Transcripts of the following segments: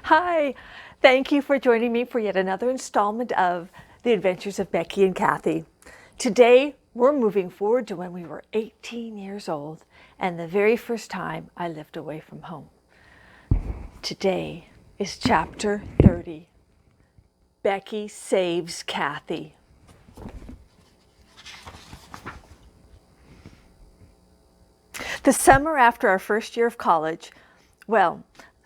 Hi, thank you for joining me for yet another installment of The Adventures of Becky and Kathy. Today, we're moving forward to when we were 18 years old and the very first time I lived away from home. Today is chapter 30, Becky Saves Kathy. The summer after our first year of college,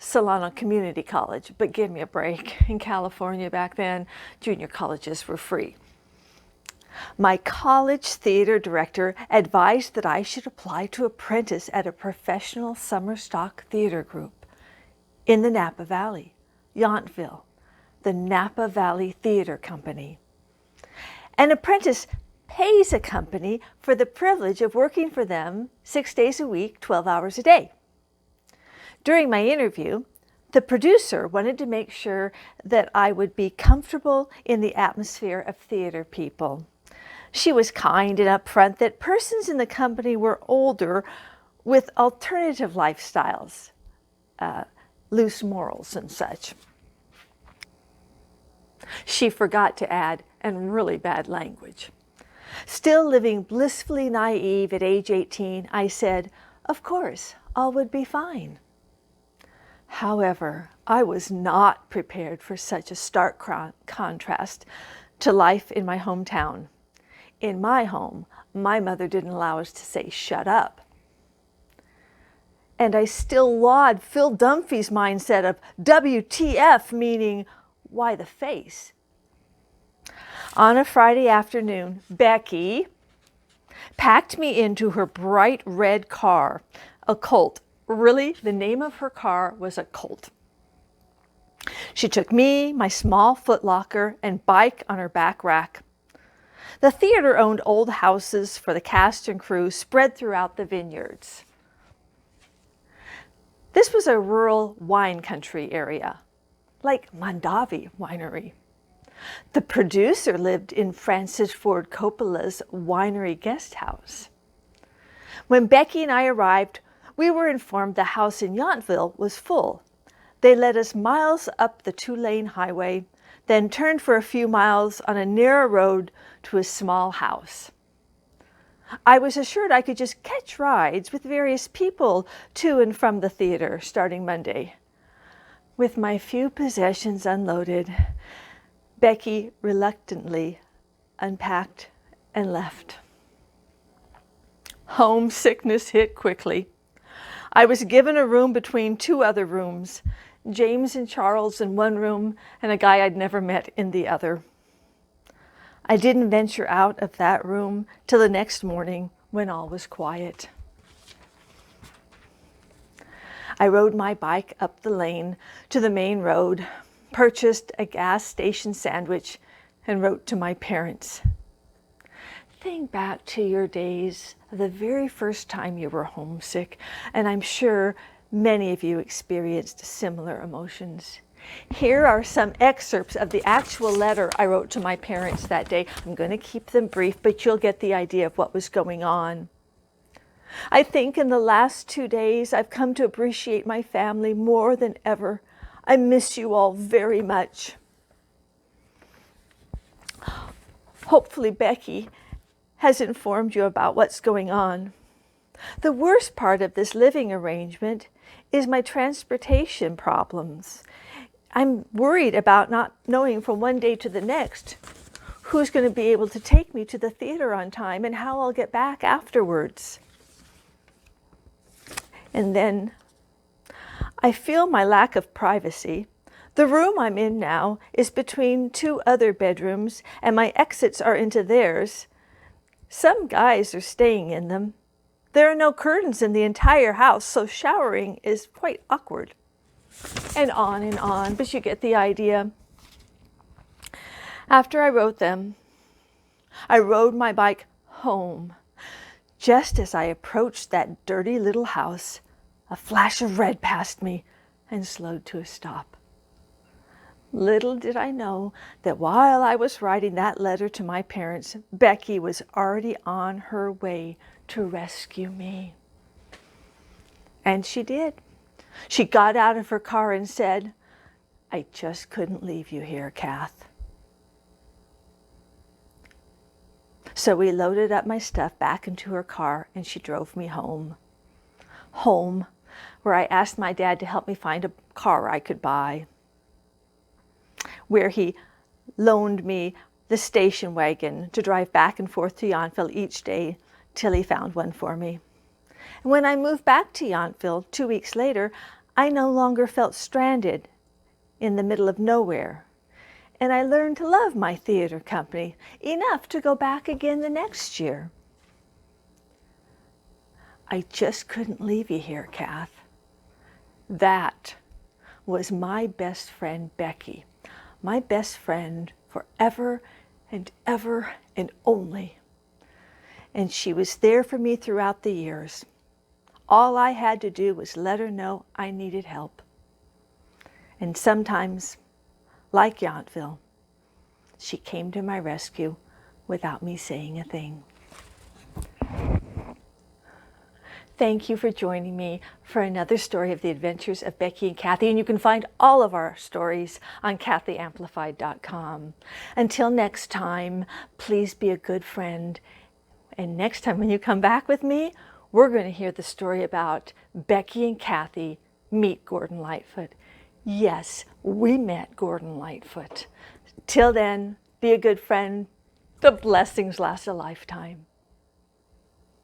Solano Community College, but give me a break. In California back then, junior colleges were free. My college theater director advised that I should apply to apprentice at a professional summer stock theater group in the Napa Valley, Yountville, the Napa Valley Theater Company. An apprentice pays a company for the privilege of working for them 6 days a week, 12 hours a day. During my interview, the producer wanted to make sure that I would be comfortable in the atmosphere of theater people. She was kind and upfront that persons in the company were older with alternative lifestyles, loose morals and such. She forgot to add, and really bad language. Still living blissfully naive at age 18, I said, "Of course, all would be fine." However, I was not prepared for such a stark contrast to life in my hometown. In my home, my mother didn't allow us to say "shut up." And I still laud Phil Dunphy's mindset of WTF, meaning why the face. On a Friday afternoon, Becky packed me into her bright red car, a Colt. Really, the name of her car was a Colt. She took me, my small footlocker, and bike on her back rack. The theater owned old houses for the cast and crew spread throughout the vineyards. This was a rural wine country area, like Mondavi Winery. The producer lived in Francis Ford Coppola's winery guest house. When Becky and I arrived, we were informed the house in Yountville was full. They led us miles up the 2-lane highway, then turned for a few miles on a narrow road to a small house. I was assured I could just catch rides with various people to and from the theater starting Monday. With my few possessions unloaded, Becky reluctantly unpacked and left. Homesickness hit quickly. I was given a room between 2 other rooms, James and Charles in one room and a guy I'd never met in the other. I didn't venture out of that room till the next morning when all was quiet. I rode my bike up the lane to the main road, purchased a gas station sandwich, and wrote to my parents. Think back to your days of the very first time you were homesick, and I'm sure many of you experienced similar emotions. Here are some excerpts of the actual letter I wrote to my parents that day. I'm going to keep them brief, but you'll get the idea of what was going on. I think in the last 2 days, I've come to appreciate my family more than ever. I miss you all very much. Hopefully, Becky has informed you about what's going on. The worst part of this living arrangement is my transportation problems. I'm worried about not knowing from one day to the next who's going to be able to take me to the theater on time and how I'll get back afterwards. And then I feel my lack of privacy. The room I'm in now is between 2 other bedrooms, and my exits are into theirs. Some guys are staying in them. There are no curtains in the entire house, so showering is quite awkward. And on, but you get the idea. After I wrote them, I rode my bike home. Just as I approached that dirty little house, a flash of red passed me and slowed to a stop. Little did I know that while I was writing that letter to my parents, Becky was already on her way to rescue me. And she did. She got out of her car and said, I just couldn't leave you here, Kath. So we loaded up my stuff back into her car and she drove me home. Home, where I asked my dad to help me find a car I could buy. Where he loaned me the station wagon to drive back and forth to Yountville each day till he found one for me. And when I moved back to Yountville 2 weeks later, I no longer felt stranded in the middle of nowhere. And I learned to love my theater company enough to go back again the next year. I just couldn't leave you here, Kath. That was my best friend, Becky. My best friend forever and ever and only. And she was there for me throughout the years. All I had to do was let her know I needed help. And sometimes, like Yountville, she came to my rescue without me saying a thing. Thank you for joining me for another story of the adventures of Becky and Kathy, and you can find all of our stories on kathyamplified.com. Until next time, please be a good friend. And next time when you come back with me, we're going to hear the story about Becky and Kathy meet Gordon Lightfoot. Yes, we met Gordon Lightfoot. Till then, be a good friend. The blessings last a lifetime.